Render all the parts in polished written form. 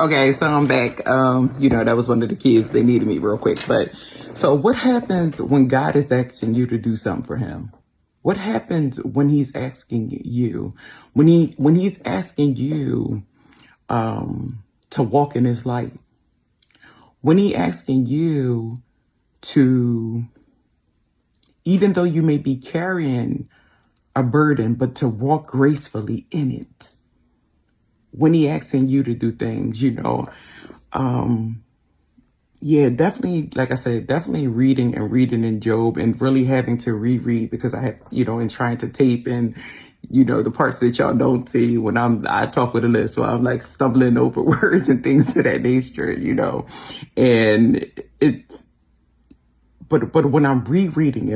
Okay, so I'm back. That was one of the kids. They needed me real quick. But so what happens when God is asking you to do something for him? What happens when he's asking you? When he's asking you to walk in his light? When he asking you to, even though you may be carrying a burden, but to walk gracefully in it? When he asking you to do things, definitely, like I said, definitely reading in Job and really having to reread because I have, and trying to tape in, the parts that y'all don't see when I talk with a list, so I'm like stumbling over words and things of that nature, and it's, but when I'm rereading,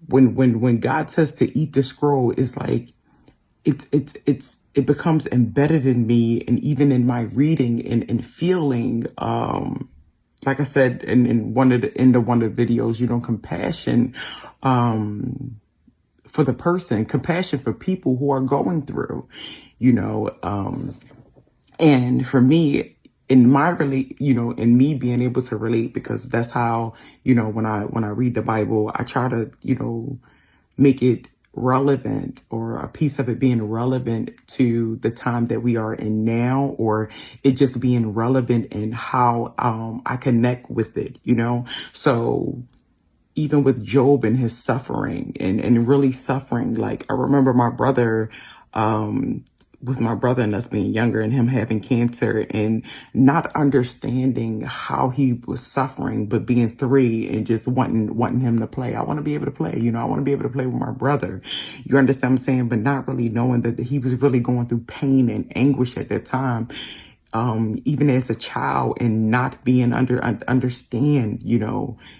when God says to eat the scroll, it's like, it becomes embedded in me, and even in my reading and feeling, like I said in one of the videos, compassion for the person, compassion for people who are going through, and for me, in my in me being able to relate, because that's how, when I read the Bible, I try to, make it relevant, or a piece of it being relevant to the time that we are in now, or it just being relevant in how I connect with it, So even with Job and his suffering and really suffering, like I remember my brother, with my brother and us being younger and him having cancer and not understanding how he was suffering, but being 3 and just wanting him to play. I want to be able to play, I want to be able to play with my brother. You understand what I'm saying? But not really knowing that he was really going through pain and anguish at that time. Even as a child, and not being understand,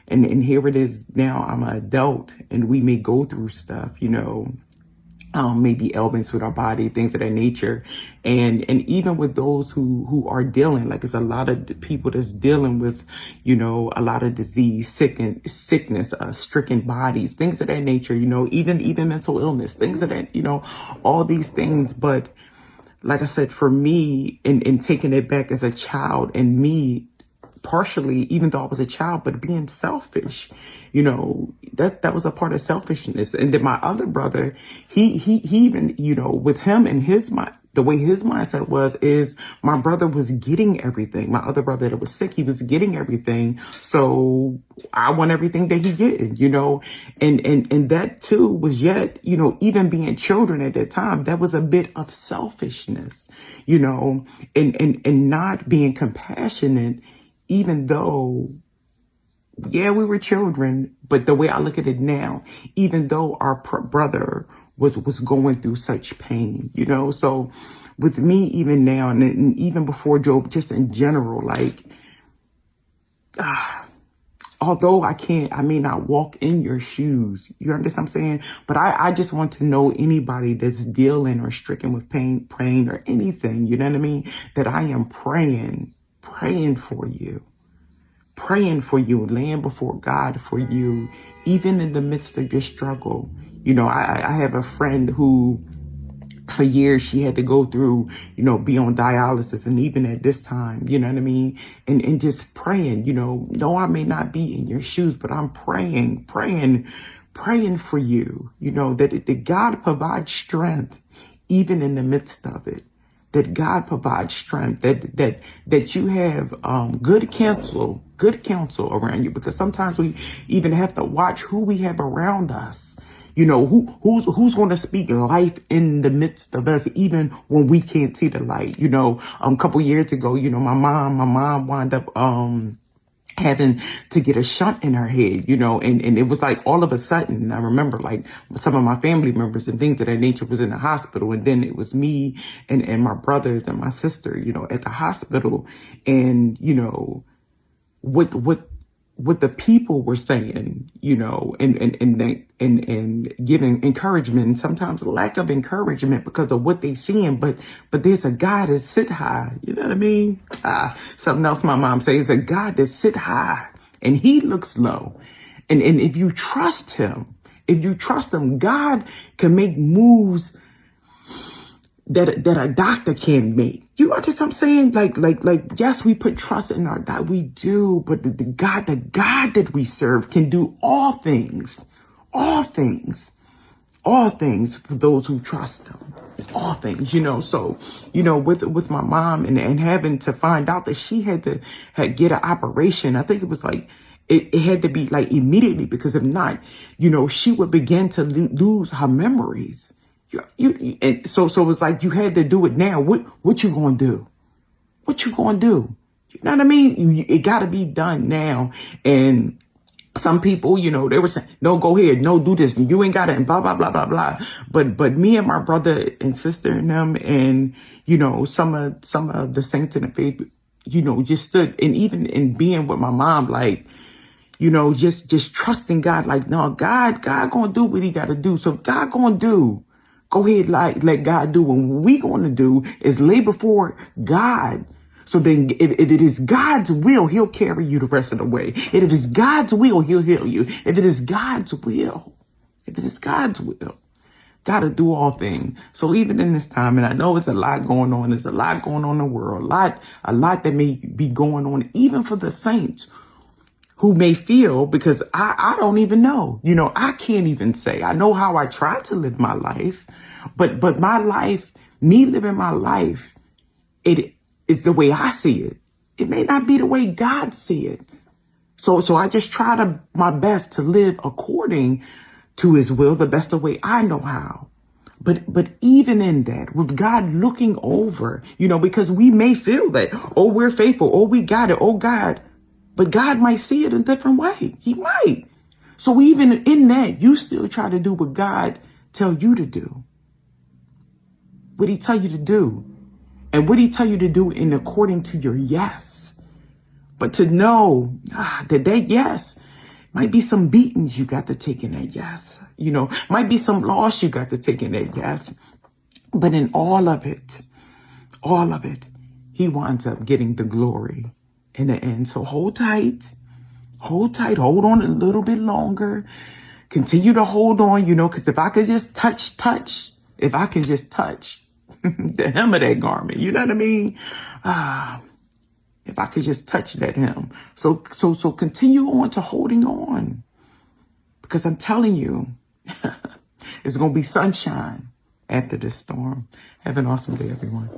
and here it is now, I'm an adult and we may go through stuff, maybe ailments with our body, things of that nature. And even with those who are dealing, like, it's a lot of people that's dealing with, a lot of disease, sickness, stricken bodies, things of that nature, even mental illness, things of that, all these things. But like I said, for me, in taking it back as a child, and me partially, even though I was a child, but being selfish, that was a part of selfishness. And then my other brother, he even, with him and his mind, the way his mindset is my brother was getting everything. My other brother that was sick, he was getting everything. So I want everything that he getting, and that too was yet, even being children at that time, that was a bit of selfishness, and not being compassionate, even though, yeah, we were children, but the way I look at it now, even though our brother was going through such pain, so with me, even now, and even before Job, just in general, like, although I may not walk in your shoes, you understand what I'm saying? But I just want to know anybody that's dealing or stricken with pain, or anything, you know what I mean? That I am praying for you. Praying for you, laying before God for you, even in the midst of your struggle. I have a friend who, for years, she had to go through, be on dialysis. And even at this time, you know what I mean? And just praying, no, I may not be in your shoes, but I'm praying for you, that God provides strength, even in the midst of it. That God provides strength, that you have good counsel around you, because sometimes we even have to watch who we have around us. Who's going to speak life in the midst of us, even when we can't see the light. A couple years ago, my mom wound up having to get a shunt in her head, and it was like all of a sudden. I remember, like, some of my family members and things of that nature was in the hospital, and then it was me and my brothers and my sister, at the hospital. And what the people were saying, and giving encouragement, and sometimes lack of encouragement because of what they seeing. But there's a God that sit high. You know what I mean? Something else my mom says, a God that sit high and he looks low. And if you trust him, God can make moves that a doctor can't make. You understand what I'm saying? Like, yes, we put trust in our doctor. We do, but the God that we serve can do all things for those who trust him. All things, so, with my mom and having to find out that she had to get an operation, I think it was like, it had to be like immediately, because if not, she would begin to lose her memories. And so it was like, you had to do it now. What you gonna do? What you gonna do? You know what I mean? It gotta be done now. And some people, they were saying, no, go ahead. No, do this. You ain't got it. And blah, blah, blah, blah, blah. But me and my brother and sister and them and, some of the saints in the faith, just stood. And even in being with my mom, like, just trusting God, like, no, God gonna do what he got to do. So God gonna do. Go ahead, like, let God do. And what we gonna do is lay before God. So then if it is God's will, he'll carry you the rest of the way. If it is God's will, he'll heal you. If it is God's will, got to do all things. So even in this time, and I know it's a lot going on. There's a lot going on in the world, a lot that may be going on, even for the saints who may feel, because I don't even know, I can't even say. I know how I try to live my life, but my life, me living my life, it's the way I see it. It may not be the way God see it. So I just try my best to live according to his will, the best of way I know how. But even in that, with God looking over, because we may feel that, oh, we're faithful, oh, we got it, oh, God. But God might see it a different way. He might. So even in that, you still try to do what God tell you to do. What he tell you to do. And what he tell you to do in according to your yes. But to know that yes, might be some beatings you got to take in that yes. Might be some loss you got to take in that yes. But in all of it, he winds up getting the glory in the end. So hold tight, hold on a little bit longer. Continue to hold on, because if I could just touch the hem of that garment, you know what I mean? If I could just touch that hem. So continue on to holding on, because I'm telling you, it's going to be sunshine after this storm. Have an awesome day, everyone.